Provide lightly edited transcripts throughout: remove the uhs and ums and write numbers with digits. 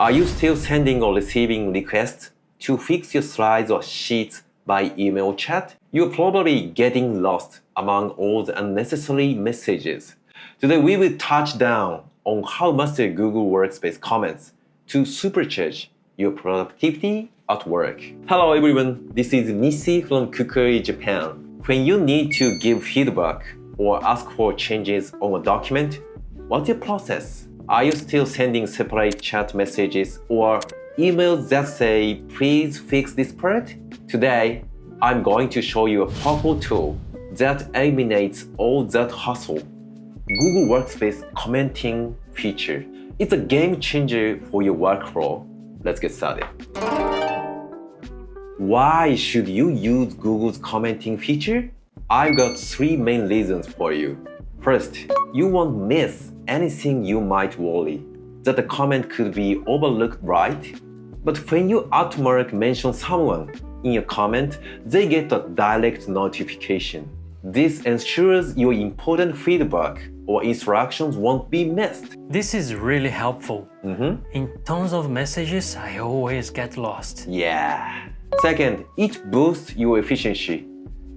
Are you still sending or receiving requests to fix your slides or sheets by email chat? You're probably getting lost among all the unnecessary messages. Today we will touch down on how to master Google Workspace comments to supercharge your productivity at work. Hello everyone, this is Nissy from Kukuri, Japan. When you need to give feedback or ask for changes on a document, what's your process? Are you still sending separate chat messages or emails that say, please fix this part? Today, I'm going to show you a powerful tool that eliminates all that hassle. Google Workspace commenting feature. It's a game changer for your workflow. Let's get started. Why should you use Google's commenting feature? I've got 3 main reasons for you. First, you won't miss anything you might worry that the comment could be overlooked, right? But when you automatically mention someone in your comment, they get a direct notification. This ensures your important feedback or instructions won't be missed. This is really helpful. In tons of messages, I always get lost. Yeah. Second, it boosts your efficiency.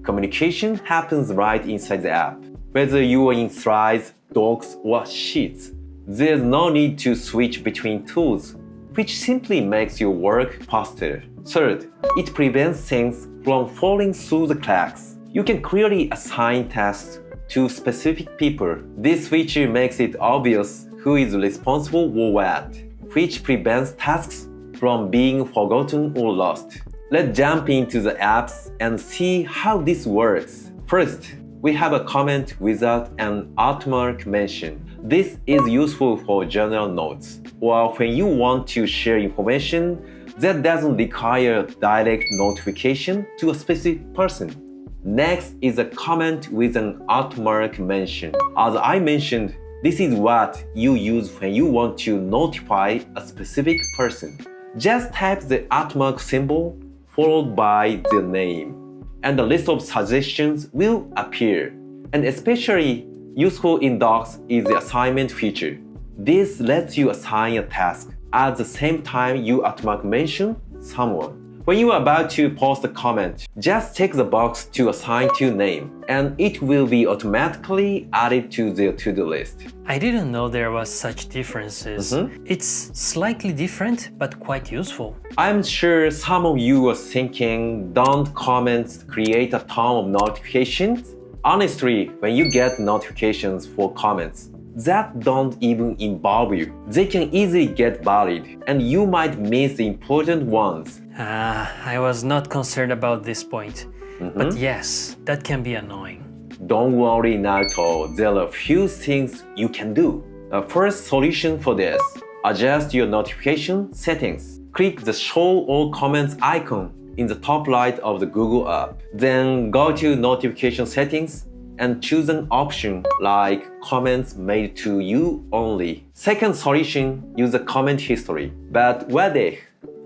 Communication happens right inside the app. Whether you are in slides, docs, or sheets, there's no need to switch between tools, which simply makes your work faster. Third, it prevents things from falling through the cracks. You can clearly assign tasks to specific people. This feature makes it obvious who is responsible for what, which prevents tasks from being forgotten or lost. Let's jump into the apps and see how this works. First, we have a comment without an automatic mention. This is useful for general notes or when you want to share information that doesn't require direct notification to a specific person. Next is a comment with an automatic mention. As I mentioned, this is what you use when you want to notify a specific person. Just type the automatic symbol followed by their name, and a list of suggestions will appear. And especially useful in docs is the assignment feature. This lets you assign a task at the same time you automatically mention someone. When you are about to post a comment, just check the box to assign to name, and it will be automatically added to their to-do list. I didn't know there was such differences. It's slightly different, but quite useful. I'm sure some of you are thinking, don't comments create a ton of notifications? Honestly, when you get notifications for comments that don't even involve you, they can easily get buried, and you might miss the important ones. I was not concerned about this point. But yes, that can be annoying. Don't worry, Naruto. There are a few things you can do. The first solution for this, adjust your notification settings. Click the Show All Comments icon in the top right of the Google app. Then go to Notification Settings and choose an option like Comments Made to You Only. Second solution, use a comment history. But whether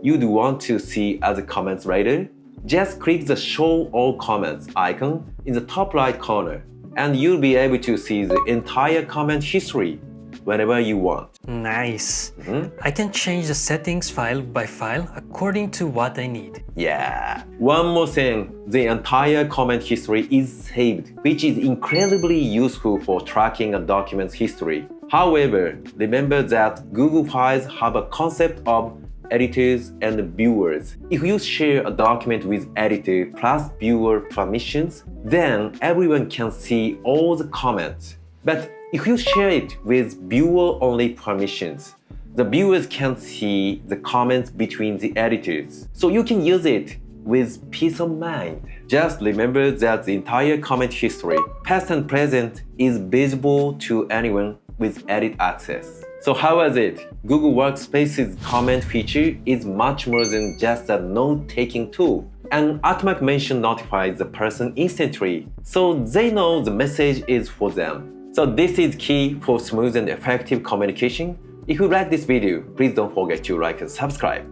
you'd want to see other comments later, just click the Show All Comments icon in the top right corner, and you'll be able to see the entire comment history whenever you want. Nice. I can change the settings file by file according to what I need. Yeah. One more thing, the entire comment history is saved, which is incredibly useful for tracking a document's history. However, remember that Google Files have a concept of editors and viewers. If you share a document with editor plus viewer permissions, then everyone can see all the comments. But if you share it with viewer-only permissions, the viewers can see the comments between the editors. So you can use it with peace of mind. Just remember that the entire comment history, past and present, is visible to anyone with edit access. So how was it? Google Workspace's comment feature is much more than just a note-taking tool. An automatic mention notifies the person instantly, so they know the message is for them. So this is key for smooth and effective communication. If you like this video, please don't forget to like and subscribe.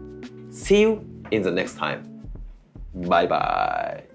See you in the next time. Bye bye.